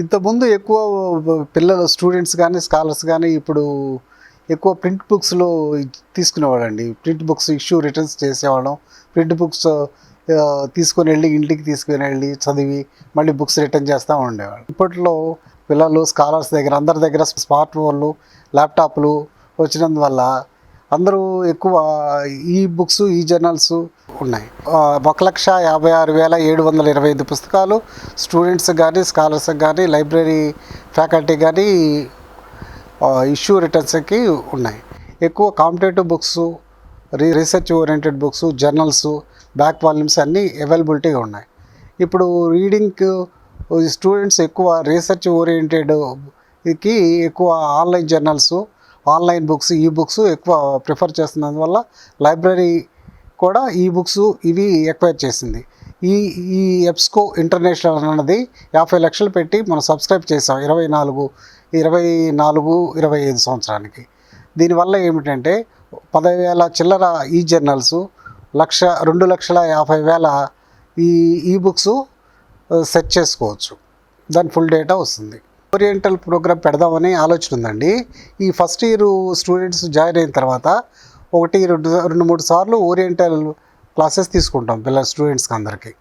ఇంతకుముందు ఎక్కువ పిల్లలు స్టూడెంట్స్ కానీ స్కాలర్స్ కానీ ఇప్పుడు ఎక్కువ ప్రింట్ బుక్స్లో తీసుకునేవాడండి. ప్రింట్ బుక్స్ ఇష్యూ రిటర్న్స్ చేసేవాళ్ళం. ప్రింట్ బుక్స్ తీసుకొని వెళ్ళి ఇంటికి తీసుకొని వెళ్ళి చదివి మళ్ళీ బుక్స్ రిటర్న్ చేస్తూ ఉండేవాళ్ళు. ఇప్పట్లో పిల్లలు స్కాలర్స్ దగ్గర అందరి దగ్గర స్మార్ట్ ఫోన్లు ల్యాప్టాప్లు వచ్చినందువల్ల అందరూ ఎక్కువ ఈ బుక్స్ ఈ జర్నల్స్ ఉన్నాయి. 1,56,725 పుస్తకాలు స్టూడెంట్స్ కానీ స్కాలర్స్కి కానీ లైబ్రరీ ఫ్యాకల్టీ కానీ ఇష్యూ రిటర్న్స్కి ఉన్నాయి. ఎక్కువ competitive books research oriented books journals back volumes అన్నీ అవైలబిలిటీగా ఉన్నాయి. ఇప్పుడు రీడింగ్ స్టూడెంట్స్ ఎక్కువ రీసెర్చ్ ఓరియంటెడ్కి ఎక్కువ ఆన్లైన్ జర్నల్స్ ఆన్లైన్ బుక్స్ ఈ బుక్స్ ఎక్కువ ప్రిఫర్ చేస్తున్నందువల్ల లైబ్రరీ కూడా ఈ బుక్స్ ఇవి ఎక్వైర్ చేసింది. ఈ ఈ ఎబ్స్కో ఇంటర్నేషనల్ అన్నది 50 లక్షలు పెట్టి మనం సబ్స్క్రైబ్ చేసాం 24-25 సంవత్సరానికి. దీనివల్ల ఏమిటంటే 10,000 చిల్లర ఈ జర్నల్స్ 2,50,000 ఈ బుక్స్ సెట్ చేసుకోవచ్చు. దాని ఫుల్ డేటా వస్తుంది. ఓరియంటల్ ప్రోగ్రామ్ పెడదామని ఆలోచన ఉందండి. ఈ ఫస్ట్ ఇయర్ స్టూడెంట్స్ జాయిన్ అయిన తర్వాత 1-2-3 సార్లు ఓరియంటల్ క్లాసెస్ తీసుకుంటాం పిల్లల స్టూడెంట్స్కి అందరికీ.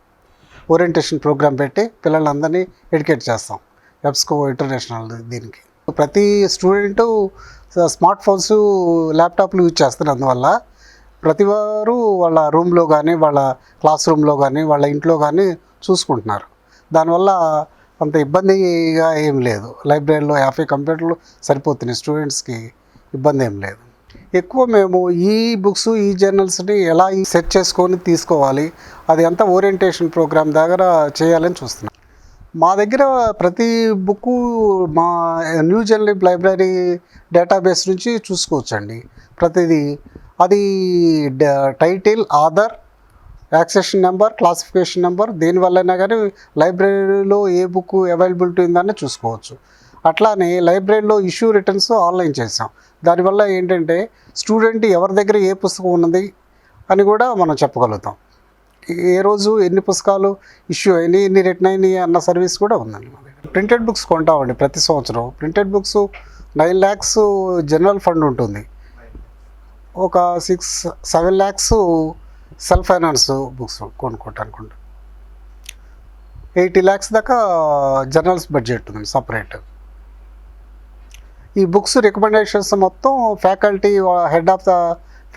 ఓరియంటేషన్ ప్రోగ్రామ్ పెట్టి పిల్లలందరినీ ఎడ్యుకేట్ చేస్తాం ఎబ్స్కో ఇంటర్నేషనల్ దీనికి. ప్రతి స్టూడెంటు స్మార్ట్ ఫోన్స్ ల్యాప్టాప్లు యూజ్ చేస్తున్నారు. అందువల్ల ప్రతి వారు వాళ్ళ రూమ్లో కానీ వాళ్ళ క్లాస్ రూమ్లో కానీ వాళ్ళ ఇంట్లో కానీ చూసుకుంటున్నారు. దానివల్ల అంత ఇబ్బందిగా ఏం లేదు. లైబ్రరీలో 50 కంప్యూటర్లు సరిపోతున్నాయి, స్టూడెంట్స్కి ఇబ్బంది ఏం లేదు. ఎక్కువ మేము ఈ బుక్స్ ఈ జర్నల్స్ని ఎలా సెట్ చేసుకొని తీసుకోవాలి, అది అంతా ఓరియంటేషన్ ప్రోగ్రామ్ దగ్గర చేయాలని చూస్తున్నాం. మా దగ్గర ప్రతి బుక్కు మా న్యూ జర్నల్ లైబ్రరీ డేటాబేస్ నుంచి చూసుకోవచ్చండి. ప్రతిదీ అది title, author, accession number, classification number దేనివల్లైనా కానీ లైబ్రరీలో ఏ బుక్ అవైలబిలిటీ ఉందని చూసుకోవచ్చు. అట్లానే లైబ్రరీలో ఇష్యూ రిటర్న్స్ ఆన్లైన్ చేసాం. దానివల్ల ఏంటంటే స్టూడెంట్ ఎవరి దగ్గర ఏ పుస్తకం ఉన్నది అని కూడా మనం చెప్పగలుగుతాం. ఏ రోజు ఎన్ని పుస్తకాలు ఇష్యూ అయినాయి, ఎన్ని రిటర్న్ అయినాయి అన్న సర్వీస్ కూడా ఉందండి మా దగ్గర. ప్రింటెడ్ బుక్స్ కొంటామండి ప్రతి సంవత్సరం. Printed books 9 lakhs general fund ఉంటుంది. ఒక 6-7 lakhs సెల్ఫ్ ఫైనాన్స్ బుక్స్ కొనుక్కోటానుకుంటా. 80 lakhs దాకా జర్నల్స్ బడ్జెట్ ఉంది సపరేట్. ఈ బుక్స్ రికమెండేషన్స్ మొత్తం faculty head of the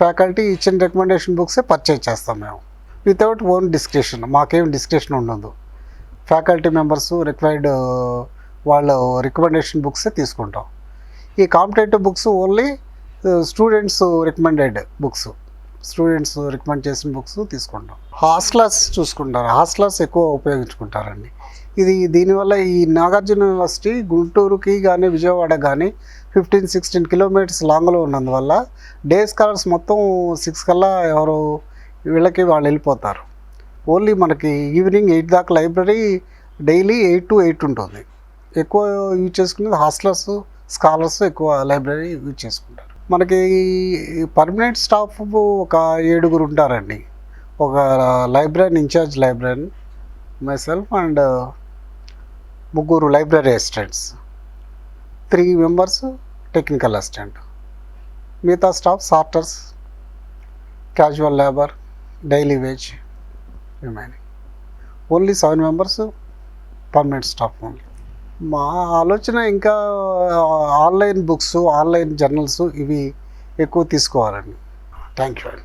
faculty ఇచ్చిన రికమెండేషన్ బుక్సే పర్చేజ్ చేస్తాం మేము వితౌట్ ఓన్ డిస్క్రిప్షన్. మాకేం డిస్క్రిప్షన్ ఉండదు. ఫ్యాకల్టీ మెంబర్స్ రిక్వైర్డ్ వాళ్ళు రికమెండేషన్ బుక్సే తీసుకుంటాం. ఈ competitive books only students recommended books, students recommend చేసిన బుక్స్ తీసుకుంటాం. హాస్టలర్స్ చూసుకుంటారు, హాస్టలర్స్ ఎక్కువ ఉపయోగించుకుంటారండి. దీనివల్ల ఈ నాగార్జున యూనివర్సిటీ గుంటూరుకి కానీ విజయవాడ కానీ 15-16 kilometers లాంగ్లో ఉన్నందువల్ల డే స్కాలర్స్ మొత్తం 6 కల్లా ఎవరు వీళ్ళకి వాళ్ళు వెళ్ళిపోతారు. ఓన్లీ మనకి ఈవినింగ్ 8 దాకా లైబ్రరీ డైలీ 8 to 8 ఉంటుంది. ఎక్కువ యూజ్ చేసుకునేది హాస్టలర్స్ స్కాలర్స్ ఎక్కువ లైబ్రరీ యూజ్ చేసుకుంటారు. మనకి పర్మనెంట్ స్టాఫ్ ఒక 7 ఉంటారండి. ఒక library incharge library, myself and 3 library assistants, 3 members technical assistant, మిగతా staff sorters, casual labour, daily wage remaining. Only 7 members permanent staff only. మా ఆలోచన ఇంకా ఆన్లైన్ బుక్స్ ఆన్లైన్ జర్నల్స్ ఇవి ఎక్కువ తీసుకోవాలండి. థ్యాంక్ యూ అండి.